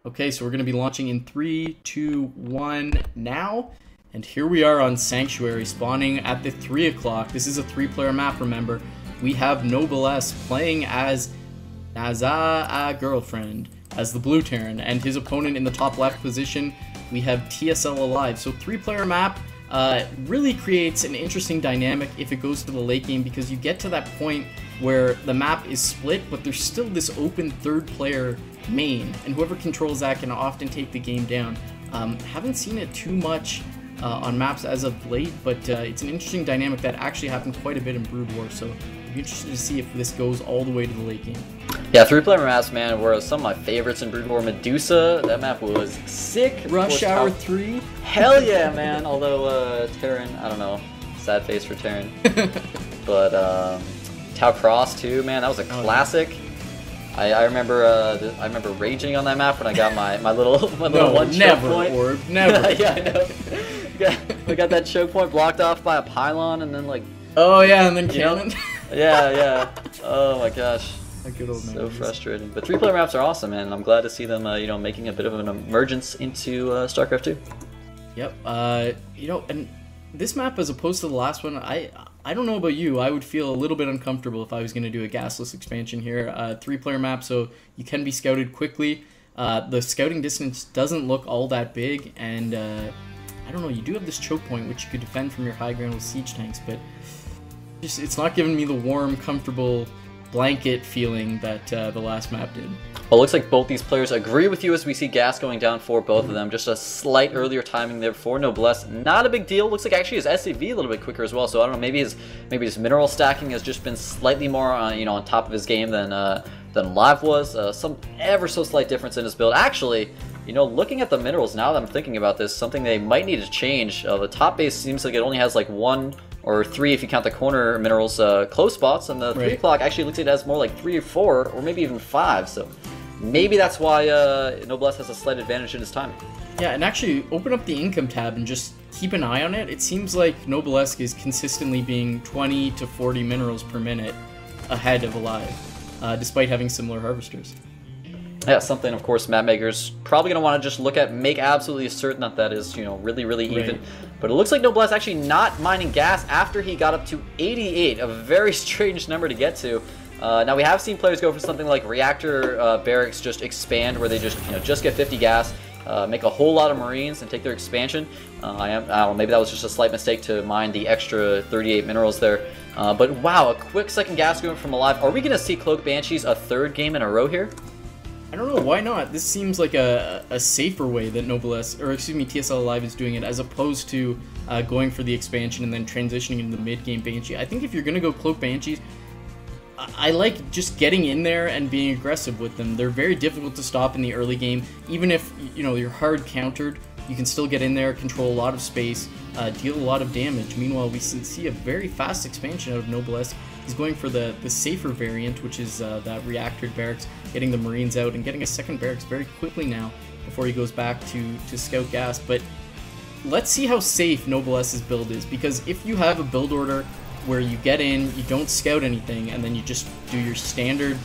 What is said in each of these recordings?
Okay, so we're going to be launching in 3, 2, 1 now. And here we are on Sanctuary, spawning at the 3 o'clock. This is a 3-player map, remember. We have Noblesse playing as Naza Girlfriend, as the blue Terran, and his opponent in the top left position, we have TSL.Alive. So 3-player map really creates an interesting dynamic if it goes to the late game, because you get to that point where the map is split, but there's still this open 3rd player main, and whoever controls that can often take the game down. Haven't seen it too much on maps as of late, but it's an interesting dynamic that actually happened quite a bit in Brood War, so I'd be interested to see if this goes all the way to the late game. Yeah, 3-player maps, man, were some of my favorites in Brood War. Medusa, that map was sick. Rush Hour 3? Hell yeah, man, although Terran, I don't know, sad face for Terran. But Tau Cross too, man, that was a classic. I remember raging on that map when I got my little one choke point. Orb, never. Yeah, I know. We got that choke point blocked off by a pylon, and then like. Oh yeah, and then cannon. Yeah. Oh my gosh. Good old so frustrating. But 3-player maps are awesome, man. I'm glad to see them, making a bit of an emergence into StarCraft 2. Yep. And this map, as opposed to the last one, I don't know about you, I would feel a little bit uncomfortable if I was going to do a gasless expansion here. 3-player map, so you can be scouted quickly. The scouting distance doesn't look all that big, and I don't know, you do have this choke point, which you could defend from your high ground with siege tanks, but it's not giving me the warm, comfortable blanket feeling that the last map did. Well, it looks like both these players agree with you as we see gas going down for both of them. Just a slight earlier timing there for Noblesse. Not a big deal. Looks like actually his SCV a little bit quicker as well. So I don't know, maybe his mineral stacking has just been slightly more on top of his game than Live was. Some ever so slight difference in his build. Actually, looking at the minerals now that I'm thinking about this, something they might need to change. The top base seems like it only has like 1 or 3 if you count the corner minerals close spots, and the 3 o'clock actually looks like it has more like 3 or 4 or maybe even 5. So maybe that's why Noblesse has a slight advantage in his timing. Yeah, and actually open up the income tab and just keep an eye on it. It seems like Noblesse is consistently being 20 to 40 minerals per minute ahead of Alive, despite having similar harvesters. Yeah, something, of course, map makers probably going to want to just look at, make absolutely certain that is, really, really even. But it looks like Noblesse actually not mining gas after he got up to 88, a very strange number to get to. Now, we have seen players go for something like Reactor Barracks just expand, where they just get 50 gas, make a whole lot of Marines, and take their expansion. I don't know, maybe that was just a slight mistake to mine the extra 38 minerals there. But wow, a quick second gas going from Alive. Are we going to see Cloak Banshees a 3rd game in a row here? I don't know, why not? This seems like a safer way that TSL.Alive is doing it, as opposed to going for the expansion and then transitioning into the mid-game Banshee. I think if you're going to go Cloak Banshees, I like just getting in there and being aggressive with them. They're very difficult to stop in the early game. Even if, you're hard countered, you can still get in there, control a lot of space, deal a lot of damage. Meanwhile, we see a very fast expansion out of Noblesse. He's going for the safer variant, which is that Reactor Barracks, getting the Marines out and getting a 2nd barracks very quickly now before he goes back to scout gas. But let's see how safe Noblesse's build is, because if you have a build order where you get in, you don't scout anything, and then you just do your standard,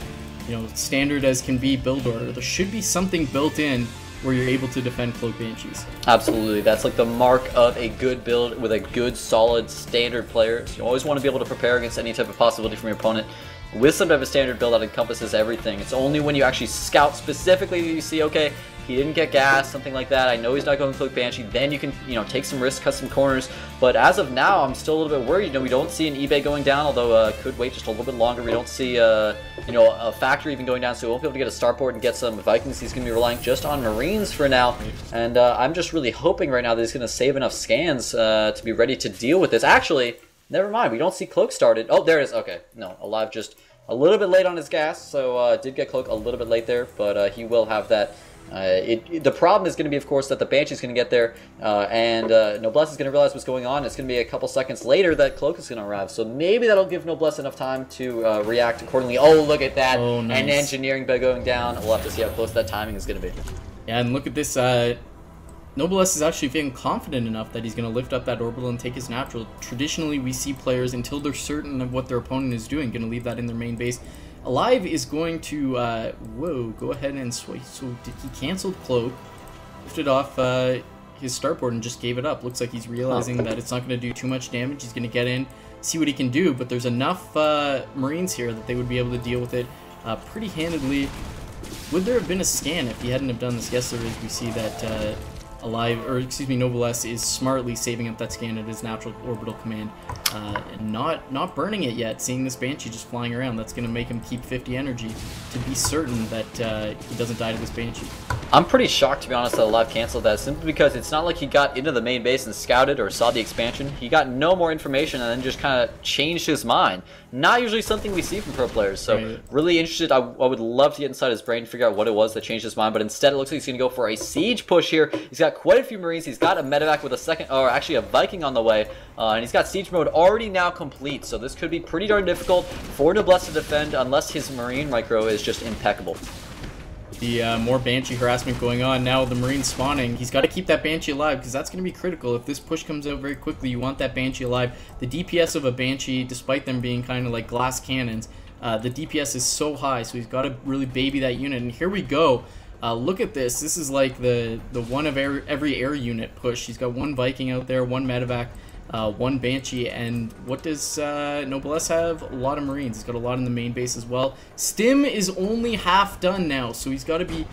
standard as can be build order, there should be something built in where you're able to defend Cloak Banshees. Absolutely, that's like the mark of a good build with a good, solid, standard player. So you always want to be able to prepare against any type of possibility from your opponent with some type of standard build that encompasses everything. It's only when you actually scout specifically that you see, okay, he didn't get gas, something like that. I know he's not going to Cloak Banshee. Then you can, take some risks, cut some corners. But as of now, I'm still a little bit worried. We don't see an eBay going down, although could wait just a little bit longer. We don't see, a factory even going down, so we won't be able to get a starport and get some Vikings. He's going to be relying just on Marines for now. And I'm just really hoping right now that he's going to save enough scans to be ready to deal with this. Actually, never mind. We don't see Cloak started. Oh, there it is. Okay. No, Alive just a little bit late on his gas, so did get Cloak a little bit late there, but he will have that. The problem is going to be, of course, that the Banshee's going to get there, and Noblesse is going to realize what's going on. It's going to be a couple seconds later that Cloak is going to arrive, so maybe that'll give Noblesse enough time to react accordingly. Oh, look at that! Oh, nice. And engineering by going down. We'll have to see how close that timing is going to be. Yeah, and look at this. Noblesse is actually feeling confident enough that he's going to lift up that orbital and take his natural. Traditionally, we see players, until they're certain of what their opponent is doing, going to leave that in their main base. Alive is going to, whoa, go ahead and sway. So he canceled Cloak, lifted off his startboard and just gave it up. Looks like he's realizing that it's not going to do too much damage. He's going to get in, see what he can do, but there's enough Marines here that they would be able to deal with it pretty handedly. Would there have been a scan if he hadn't have done this? Yes, there is. We see that Alive, or excuse me, Noblesse is smartly saving up that scan at his natural orbital command, and not burning it yet. Seeing this Banshee just flying around, that's going to make him keep 50 energy to be certain that he doesn't die to this Banshee. I'm pretty shocked, to be honest, that Alive canceled that, simply because it's not like he got into the main base and scouted or saw the expansion. He got no more information and then just kind of changed his mind. Not usually something we see from pro players, so right. Really interested. I would love to get inside his brain, figure out what it was that changed his mind, but instead it looks like he's going to go for a siege push here. He's got quite a few Marines. He's got a medevac with a second, or actually a Viking on the way, and he's got siege mode already now complete, so this could be pretty darn difficult for Noblesse to defend unless his Marine micro is just impeccable. The more Banshee harassment going on now. The Marines spawning. He's got to keep that Banshee alive because that's going to be critical. If this push comes out very quickly, you want that Banshee alive. The DPS of a Banshee, despite them being kind of like glass cannons, the DPS is so high, so he's got to really baby that unit. And here we go. Look at this. This is like the one of every air unit push. He's got one Viking out there, one medevac, one Banshee, and what does Noblesse have? A lot of Marines. He's got a lot in the main base as well. Stim is only half done now, so he's got to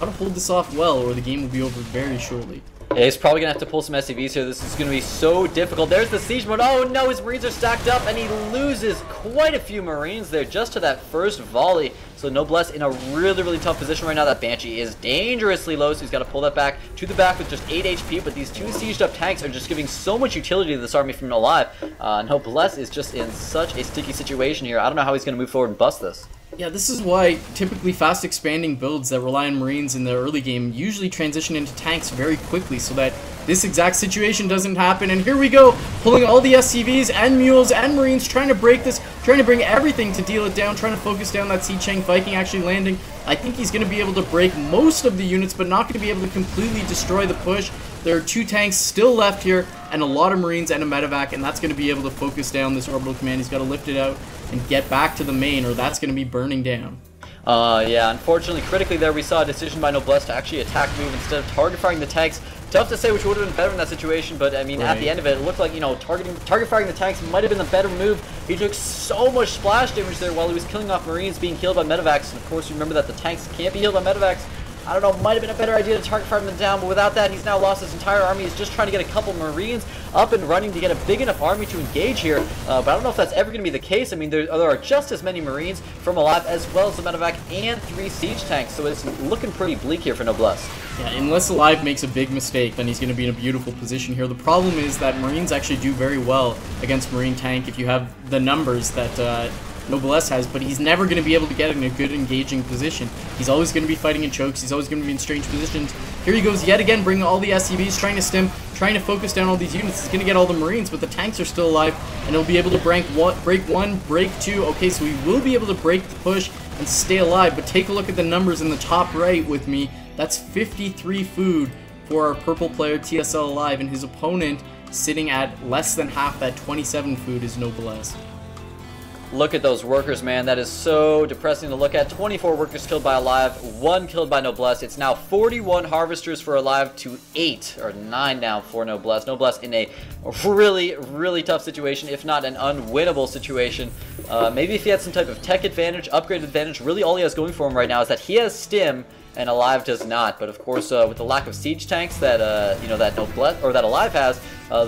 hold this off well, or the game will be over very shortly. Yeah, he's probably going to have to pull some SCVs here. This is going to be so difficult. There's the siege mode. Oh no, his Marines are stacked up, and he loses quite a few Marines there just to that first volley. So Noblesse in a really, really tough position right now. That Banshee is dangerously low, so he's got to pull that back to the back with just 8 HP, but these two sieged up tanks are just giving so much utility to this army from Alive. Noblesse is just in such a sticky situation here. I don't know how he's going to move forward and bust this. Yeah, this is why typically fast expanding builds that rely on Marines in the early game usually transition into tanks very quickly so that this exact situation doesn't happen. And here we go, pulling all the SCVs and Mules and Marines, trying to break this, trying to bring everything to deal it down, trying to focus down that Siege Tank. Viking actually landing. I think he's going to be able to break most of the units, but not going to be able to completely destroy the push. There are 2 tanks still left here, and a lot of Marines and a medevac, and that's going to be able to focus down this orbital command. He's got to lift it out and get back to the main, or that's going to be burning down. Yeah, unfortunately, critically there, we saw a decision by Noblesse to actually attack move instead of target firing the tanks. Tough to say which would have been better in that situation, but I mean, at the end of it, it looked like, you know, target firing the tanks might have been the better move. He took so much splash damage there while he was killing off Marines being killed by medevacs. And of course, you remember that the tanks can't be healed by medevacs. I don't know, might have been a better idea to target fire them down, but without that, he's now lost his entire army. He's just trying to get a couple Marines up and running to get a big enough army to engage here, but I don't know if that's ever going to be the case. I mean, there are just as many Marines from Alive as well as the medevac and 3 siege tanks, so it's looking pretty bleak here for Noblesse. Yeah, unless Alive makes a big mistake, then he's going to be in a beautiful position here. The problem is that Marines actually do very well against Marine tank if you have the numbers that Noblesse has, but he's never going to be able to get in a good engaging position. He's always going to be fighting in chokes. He's always going to be in strange positions. Here he goes yet again, bringing all the SCVs, trying to stim, trying to focus down all these units. He's going to get all the Marines, but the tanks are still alive, and he'll be able to break 1, break 2. Okay, so he will be able to break the push and stay alive, but take a look at the numbers in the top right with me. That's 53 food for our purple player TSL.Alive, and his opponent sitting at less than half that 27 food is Noblesse. Look at those workers, man. That is so depressing to look at. 24 workers killed by Alive, 1 killed by Noblesse. It's now 41 harvesters for Alive to 8 or 9 now for Noblesse. Noblesse in a really, really tough situation, if not an unwinnable situation. Maybe if he had some type of tech advantage, upgrade advantage, really all he has going for him right now is that he has Stim and Alive does not. But of course, with the lack of siege tanks that you know, that Noblesse or that Alive has,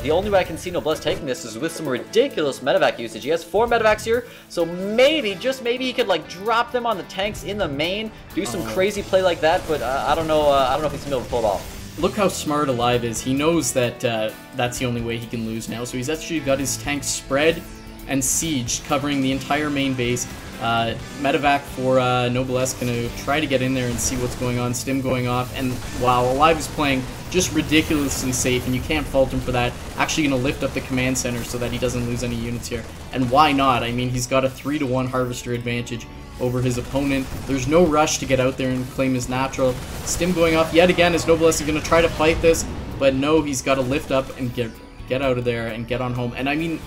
the only way I can see Noblesse taking this is with some ridiculous medevac usage. He has 4 medevacs here, so maybe, just maybe, he could like drop them on the tanks in the main, do some crazy play like that. But I don't know. I don't know if he's gonna be able to pull it off. Look how smart Alive is. He knows that that's the only way he can lose now. So he's actually got his tanks spread and siege covering the entire main base. Medevac for Noblesse gonna try to get in there and see what's going on. Stim going off, and wow, Alive is playing just ridiculously safe, and you can't fault him for that. Actually gonna lift up the command center so that he doesn't lose any units here. And why not? I mean, he's got a 3-to-1 harvester advantage over his opponent. There's no rush to get out there and claim his natural. Stim going off yet again as Noblesse is gonna try to fight this, but no, he's got to lift up and get out of there and get on home. And I mean,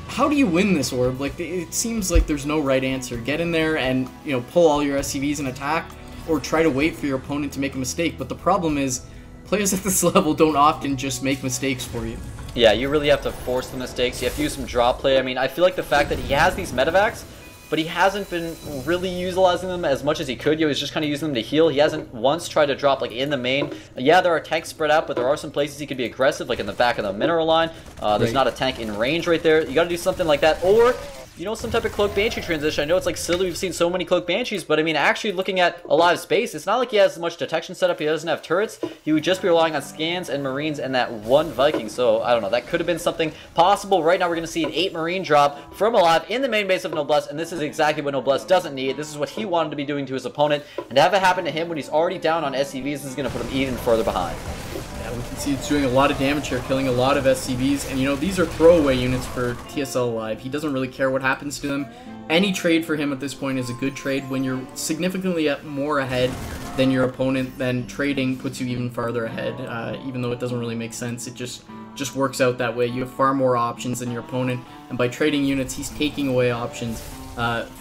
how do you win this orb? Like, it seems like there's no right answer. Get in there and, you know, pull all your SCVs and attack, or try to wait for your opponent to make a mistake. But the problem is, players at this level don't often just make mistakes for you. Yeah, you really have to force the mistakes. You have to use some drop play. I mean, I feel like the fact that he has these medevacs, but he hasn't been really utilizing them as much as he could. He's just kind of using them to heal. He hasn't once tried to drop like in the main. Yeah, there are tanks spread out, but there are some places he could be aggressive, like in the back of the mineral line. There's not a tank in range right there. You got to do something like that, or you know, some type of Cloak Banshee transition. I know it's like silly, we've seen so many Cloak Banshees, but I mean, actually looking at Alive space, it's not like he has much detection setup. He doesn't have turrets. He would just be relying on scans and Marines and that one Viking. So I don't know, that could have been something possible. Right now we're going to see an 8 Marine drop from Alive in the main base of Noblesse, and this is exactly what Noblesse doesn't need. This is what he wanted to be doing to his opponent, and to have it happen to him when he's already down on SCVs, this is going to put him even further behind. Yeah, we can see it's doing a lot of damage here, killing a lot of SCVs, and you know, these are throwaway units for TSL.Alive. He doesn't really care what happens to them. Any trade for him at this point is a good trade. When you're significantly more ahead than your opponent, then trading puts you even farther ahead, even though it doesn't really make sense. It just works out that way. You have far more options than your opponent, and by trading units, he's taking away options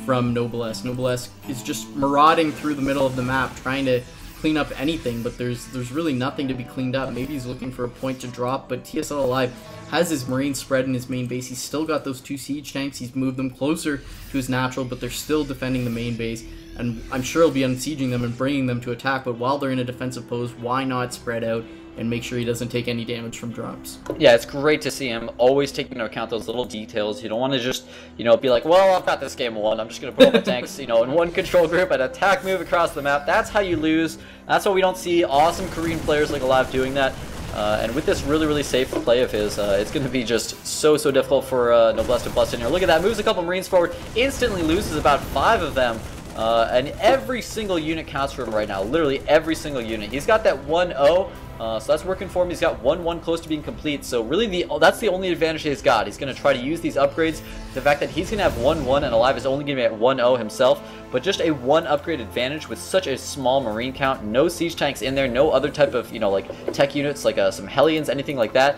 from Noblesse. Noblesse is just marauding through the middle of the map, trying to clean up anything, but there's really nothing to be cleaned up. Maybe he's looking for a point to drop, but TSL.Alive has his Marines spread in his main base. He's still got those 2 siege tanks. He's moved them closer to his natural, but they're still defending the main base, and I'm sure he'll be unsieging them and bringing them to attack, but while they're in a defensive pose, why not spread out and make sure he doesn't take any damage from drops? Yeah, it's great to see him always taking into account those little details. You don't want to just, you know, be like, well, I've got this game won. I'm just going to put all my tanks, you know, in one control group and attack move across the map. That's how you lose. That's why we don't see awesome Korean players like Alive doing that. And with this really safe play of his, it's going to be just so difficult for Noblesse to bust in here. Look at that. Moves a couple Marines forward. Instantly loses about 5 of them. And every single unit counts for him right now. Literally every single unit. He's got that 1-0. So that's working for him. He's got 1-1 close to being complete. So really, that's the only advantage he's got. He's going to try to use these upgrades. The fact that he's going to have 1-1 and Alive is only going to be at 1-0 himself. But just a 1 upgrade advantage with such a small Marine count. No siege tanks in there. No other type of, you know, like tech units like some Hellions, anything like that.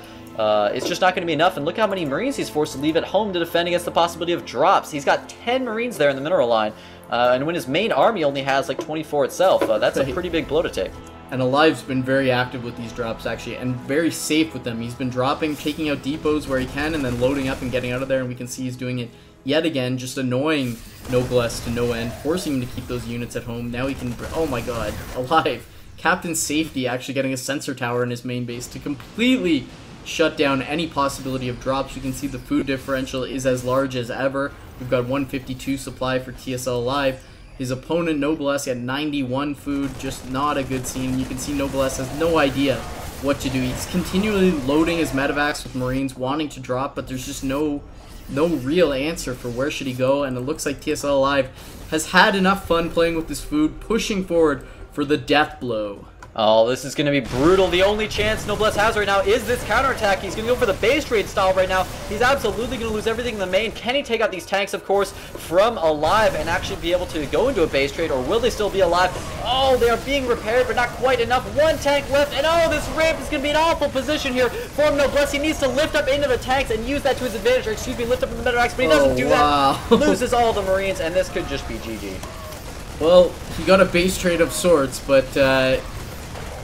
It's just not going to be enough. And look how many Marines he's forced to leave at home to defend against the possibility of drops. He's got 10 Marines there in the mineral line. And when his main army only has like 24 itself, that's a pretty big blow to take. And Alive's been very active with these drops, actually, and very safe with them. He's been dropping, taking out depots where he can, and then loading up and getting out of there, and we can see he's doing it yet again, just annoying Noblesse to no end, forcing him to keep those units at home. Now he can... Oh my god. Alive. Captain Safety actually getting a sensor tower in his main base to completely shut down any possibility of drops. You can see the food differential is as large as ever. We've got 152 supply for TSL.Alive. His opponent, Noblesse, had 91 food, just not a good scene. You can see Noblesse has no idea what to do. He's continually loading his medevacs with Marines, wanting to drop, but there's just no real answer for where should he go, and it looks like TSL.Alive has had enough fun playing with this food, pushing forward for the death blow. Oh, this is going to be brutal. The only chance Noblesse has right now is this counterattack. He's going to go for the base trade style right now. He's absolutely going to lose everything in the main. Can he take out these tanks, of course, from Alive and actually be able to go into a base trade, or will they still be alive? Oh, they are being repaired, but not quite enough. 1 tank left, and oh, this ramp is going to be an awful position here for Noblesse. He needs to lift up into the tanks and use that to his advantage, or excuse me, lift up in the medevacs, but he doesn't do that. Loses all the Marines, and this could just be GG. Well, he got a base trade of sorts, but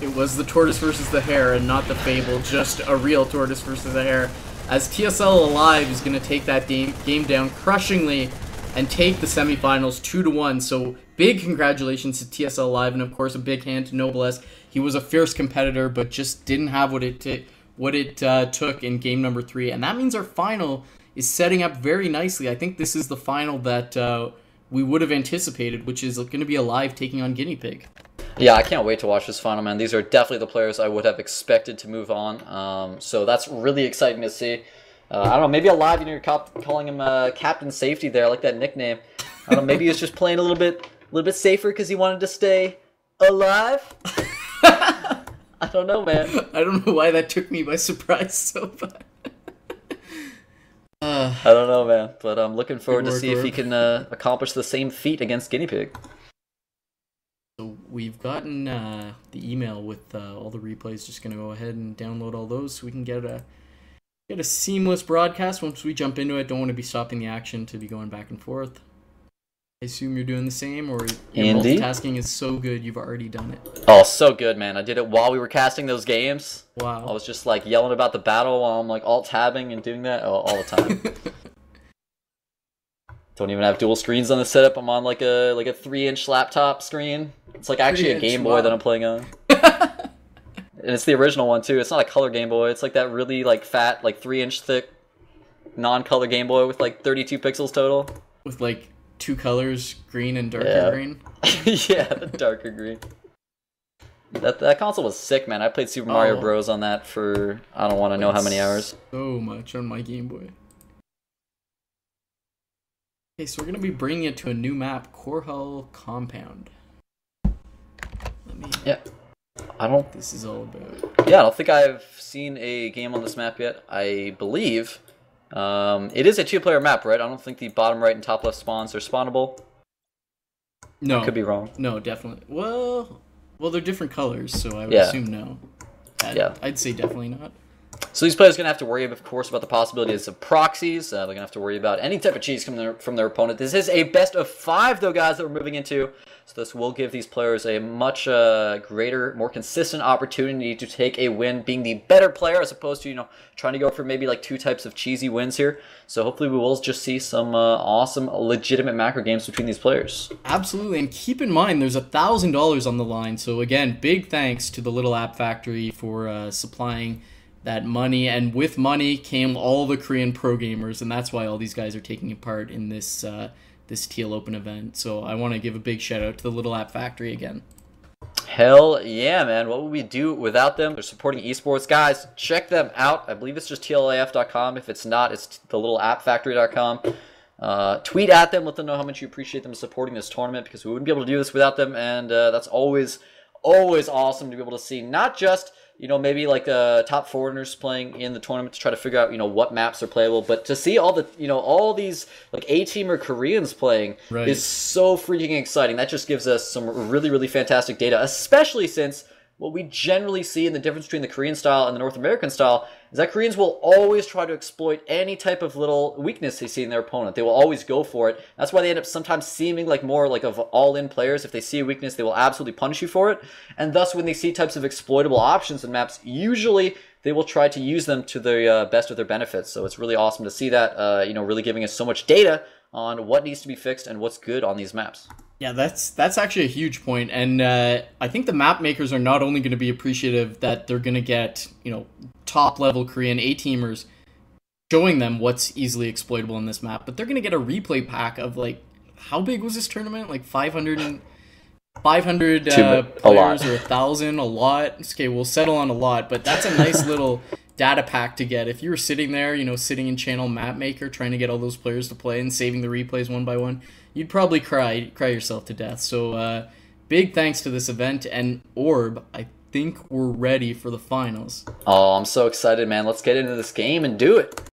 it was the tortoise versus the hare and not the fable, just a real tortoise versus the hare, as TSL.Alive is going to take that game down crushingly and take the semifinals 2-1. So big congratulations to TSL.Alive, and of course a big hand to Noblesse. He was a fierce competitor, but just didn't have what it took in game number 3, and that means our final is setting up very nicely. I think this is the final that we would have anticipated, which is going to be Alive taking on Guinea Pig. Yeah, I can't wait to watch this final, man. These are definitely the players I would have expected to move on. So that's really exciting to see. I don't know, maybe Alive, you know, you're calling him Captain Safety there. I like that nickname. I don't know, maybe he was just playing a little bit safer because he wanted to stay alive. I don't know, man. I don't know why that took me by surprise so bad. I don't know, man. But I'm looking forward to see if he can accomplish the same feat against Guinea Pig. So we've gotten the email with all the replays. Just going to go ahead and download all those so we can get Get a seamless broadcast once we jump into it. Don't want to be stopping the action to be going back and forth. I assume you're doing the same, or your Indeed. multitasking is so good you've already done it. Oh, so good, man. I did it while we were casting those games. Wow. I was just like yelling about the battle while I'm like alt-tabbing and doing that all the time. Don't even have dual screens on the setup. I'm on like a 3-inch laptop screen. It's like actually a Game Boy that I'm playing on. And it's the original one too. It's not a color Game Boy. It's like that really like fat, like 3-inch thick, non-color Game Boy with like 32 pixels total. With like 2 colors, green and darker green. Yeah, the darker green. That console was sick, man. I played Super Mario Bros. On that for I don't want to know how many hours. So much on my Game Boy. Okay, so we're gonna be bringing it to a new map, Korhal Compound. Yeah. I don't. This is all about. Yeah, I don't think I've seen a game on this map yet. I believe it is a 2-player map, right? I don't think the bottom right and top left spawns are spawnable. No, I could be wrong. No, definitely. Well, they're different colors, so I would assume no. I'd say definitely not. So these players are going to have to worry, of course, about the possibilities of proxies. They're going to have to worry about any type of cheese coming from their opponent. This is a best of 5, though, guys, that we're moving into. So this will give these players a much greater, more consistent opportunity to take a win, being the better player, as opposed to, trying to go for maybe like 2 types of cheesy wins here. So hopefully we will just see some awesome, legitimate macro games between these players. Absolutely, and keep in mind, there's $1,000 on the line. So again, big thanks to the Little App Factory for supplying that money, and with money came all the Korean pro gamers, and that's why all these guys are taking part in this this TL Open event. So I want to give a big shout out to the Little App Factory again. Hell yeah, man. What would we do without them? They're supporting esports. Guys, check them out. I believe it's just TLAF.com. If it's not, it's thelittleappfactory.com. Tweet at them. Let them know how much you appreciate them supporting this tournament, because we wouldn't be able to do this without them, and that's always awesome to be able to see. Not just maybe like top foreigners playing in the tournament to try to figure out, what maps are playable, but to see all the, all these like A-teamer Koreans playing is so freaking exciting. That just gives us some really, really fantastic data, especially since what we generally see in the difference between the Korean style and the North American style is that Koreans will always try to exploit any type of little weakness they see in their opponent. They will always go for it. That's why they end up sometimes seeming like more like of all-in players. If they see a weakness, they will absolutely punish you for it. And thus, when they see types of exploitable options in maps, usually they will try to use them to the best of their benefits. So it's really awesome to see that, really giving us so much data on what needs to be fixed and what's good on these maps. Yeah, that's actually a huge point, and I think the map makers are not only going to be appreciative that they're going to get top level Korean A-teamers showing them what's easily exploitable in this map, but they're going to get a replay pack of like, how big was this tournament? Like 500 players or 1,000, a lot. Okay, we'll settle on a lot, but that's a nice little data pack to get. If you were sitting there, sitting in channel map maker trying to get all those players to play and saving the replays one by one, you'd probably cry yourself to death. So big thanks to this event, and Orb, I think we're ready for the finals. Oh, I'm so excited, man. Let's get into this game and do it.